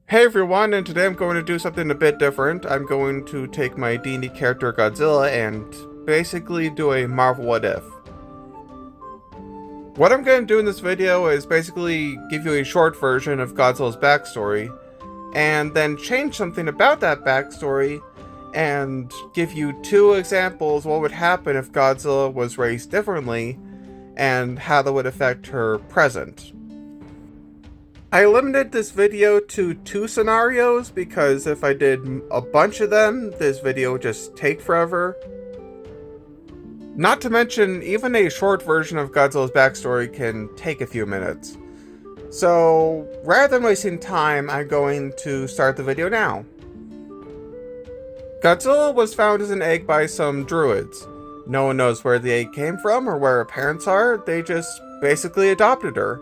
Hey everyone, and today I'm going to do something a bit different. I'm going to take my D&D character Godzilla and basically do a Marvel What If. What I'm going to do in this video is basically give you a short version of Godzilla's backstory, and then change something about that backstory, and give you two examples of what would happen if Godzilla was raised differently, and how that would affect her present. I limited this video to 2 scenarios because if I did a bunch of them, this video would just take forever. Not to mention, even a short version of Godzilla's backstory can take a few minutes. So, rather than wasting time, I'm going to start the video now. Godzilla was found as an egg by some druids. No one knows where the egg came from or where her parents are, they just basically adopted her.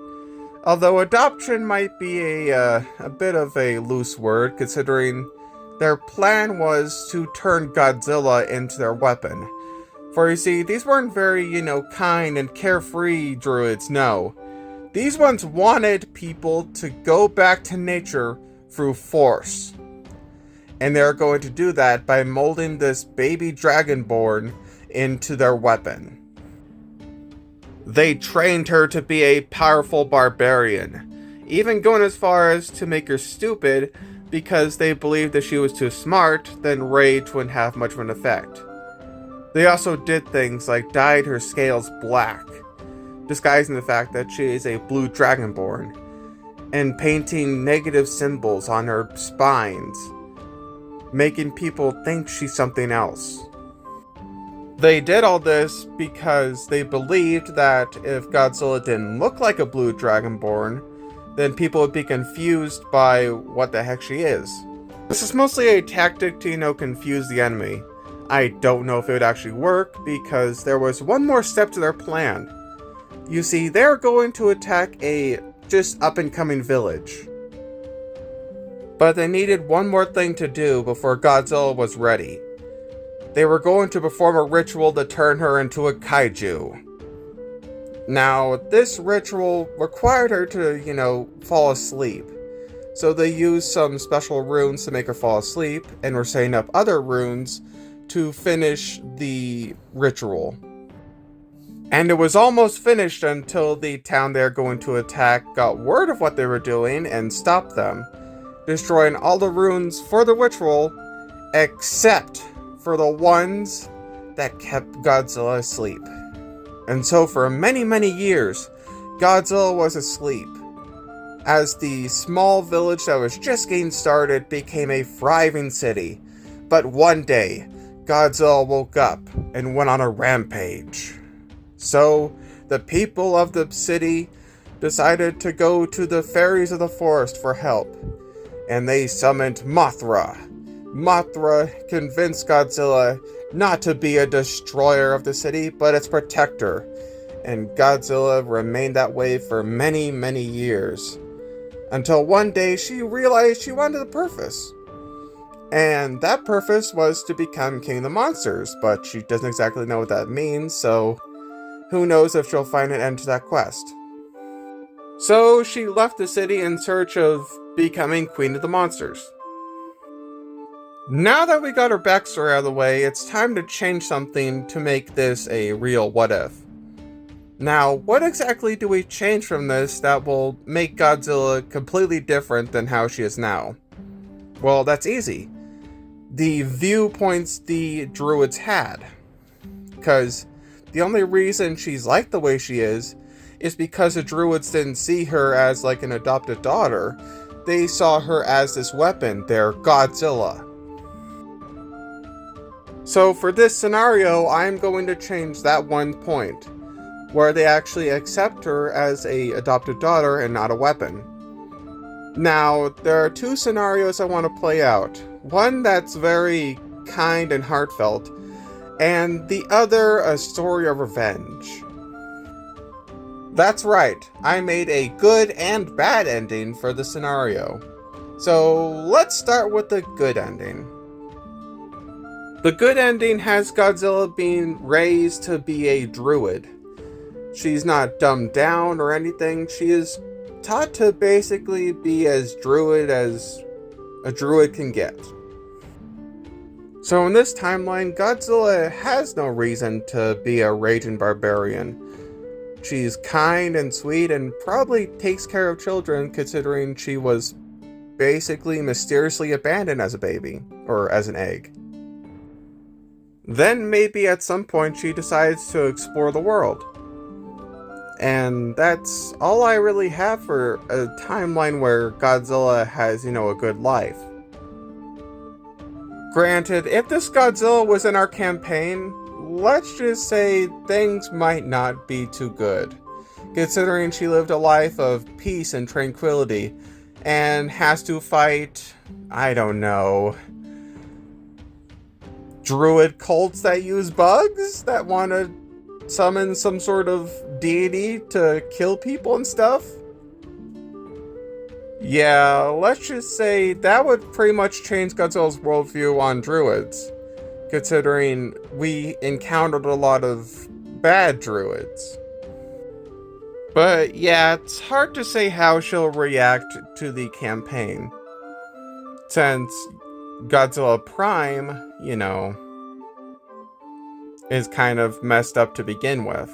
Although adoption might be a bit of a loose word, considering their plan was to turn Godzilla into their weapon. For you see, these weren't very, kind and carefree druids, no. These ones wanted people to go back to nature through force. And they're going to do that by molding this baby dragonborn into their weapon. They trained her to be a powerful barbarian, even going as far as to make her stupid because they believed if she was too smart, then rage wouldn't have much of an effect. They also did things like dyed her scales black, disguising the fact that she is a blue dragonborn, and painting negative symbols on her spines, making people think she's something else. They did all this because they believed that if Godzilla didn't look like a blue dragonborn, then people would be confused by what the heck she is. This is mostly a tactic to, confuse the enemy. I don't know if it would actually work because there was one more step to their plan. You see, they're going to attack a just up-and-coming village. But they needed one more thing to do before Godzilla was ready. They were going to perform a ritual to turn her into a kaiju. Now, this ritual required her to, fall asleep. So they used some special runes to make her fall asleep, and were setting up other runes to finish the ritual. And it was almost finished until the town they're going to attack got word of what they were doing and stopped them, destroying all the runes for the ritual, except for the ones that kept Godzilla asleep. And so for many, many years, Godzilla was asleep, as the small village that was just getting started became a thriving city. But one day, Godzilla woke up and went on a rampage. So, the people of the city decided to go to the fairies of the forest for help, and they summoned Mothra. Mothra convinced Godzilla not to be a destroyer of the city, but its protector, and Godzilla remained that way for many, many years. Until one day she realized she wanted a purpose. And that purpose was to become King of the Monsters, but she doesn't exactly know what that means, so who knows if she'll find an end to that quest. So she left the city in search of becoming Queen of the Monsters. Now that we got her backstory out of the way, it's time to change something to make this a real what if. Now, what exactly do we change from this that will make Godzilla completely different than how she is now? Well, that's easy. The viewpoints the druids had. Because the only reason she's like the way she is because the druids didn't see her as like an adopted daughter. They saw her as this weapon, their Godzilla. So for this scenario, I'm going to change that one point, where they actually accept her as a adopted daughter and not a weapon. Now, there are 2 scenarios I want to play out. One that's very kind and heartfelt, and the other a story of revenge. That's right, I made a good and bad ending for the scenario. So let's start with the good ending. The good ending has Godzilla being raised to be a druid. She's not dumbed down or anything, she is taught to basically be as druid as a druid can get. So in this timeline, Godzilla has no reason to be a raging barbarian. She's kind and sweet and probably takes care of children, considering she was basically mysteriously abandoned as a baby, or as an egg. Then maybe at some point she decides to explore the world. And that's all I really have for a timeline where Godzilla has, a good life. Granted, if this Godzilla was in our campaign, let's just say things might not be too good, considering she lived a life of peace and tranquility, and has to fight, I don't know, druid cults that use bugs that want to summon some sort of deity to kill people and stuff. Yeah, let's just say that would pretty much change Godzilla's worldview on druids, considering we encountered a lot of bad druids. But yeah, it's hard to say how she'll react to the campaign, since Godzilla Prime, is kind of messed up to begin with.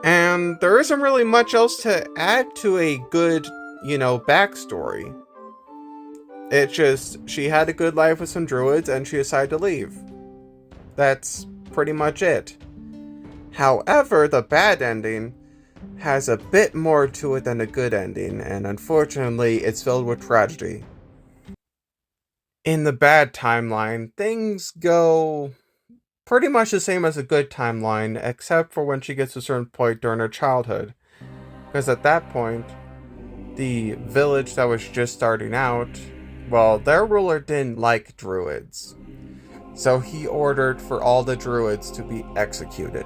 And there isn't really much else to add to a good, backstory. It's just, she had a good life with some druids and she decided to leave. That's pretty much it. However, the bad ending has a bit more to it than a good ending, and unfortunately, it's filled with tragedy. In the bad timeline, things go pretty much the same as a good timeline, except for when she gets to a certain point during her childhood. Because at that point, the village that was just starting out, well, their ruler didn't like druids. So he ordered for all the druids to be executed.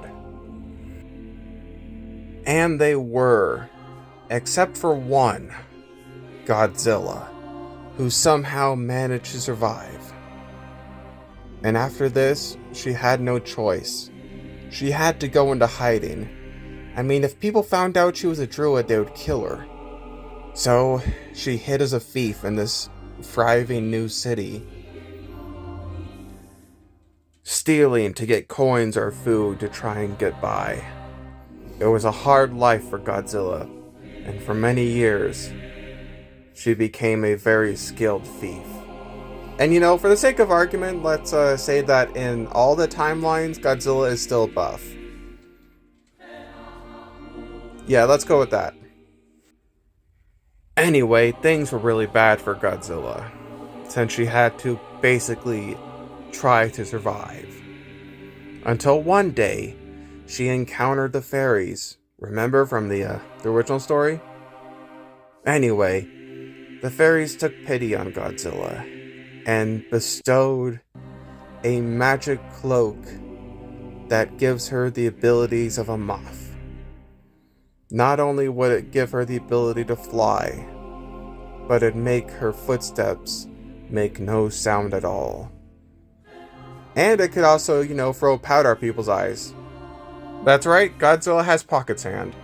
And they were, except for one, Godzilla, who somehow managed to survive. And after this, she had no choice. She had to go into hiding. I mean, if people found out she was a druid, they would kill her. So, she hid as a thief in this thriving new city, stealing to get coins or food to try and get by. It was a hard life for Godzilla, and for many years, she became a very skilled thief. And for the sake of argument, let's say that in all the timelines, Godzilla is still buff. Yeah, let's go with that. Anyway, things were really bad for Godzilla, since she had to basically try to survive. Until one day, she encountered the fairies. Remember from the original story? Anyway, the fairies took pity on Godzilla and bestowed a magic cloak that gives her the abilities of a moth. Not only would it give her the ability to fly, but it'd make her footsteps make no sound at all. And it could also, throw powder at people's eyes. That's right, Godzilla has pocket sand.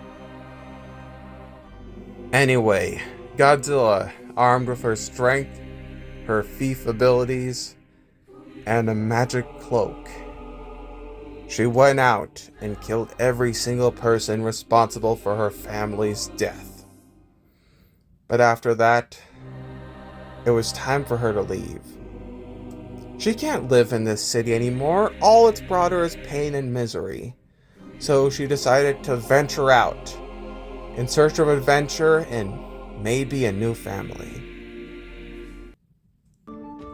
Anyway, Godzilla, armed with her strength, her thief abilities, and a magic cloak, she went out and killed every single person responsible for her family's death. But after that, it was time for her to leave. She can't live in this city anymore. All it's brought her is pain and misery. So she decided to venture out in search of adventure and maybe a new family.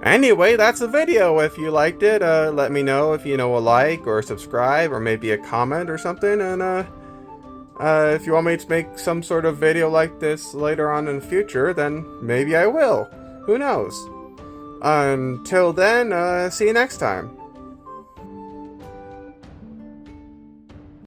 Anyway, that's the video. If you liked it, let me know if a like or subscribe or maybe a comment or something. And if you want me to make some sort of video like this later on in the future, then maybe I will. Who knows? Until then, see you next time.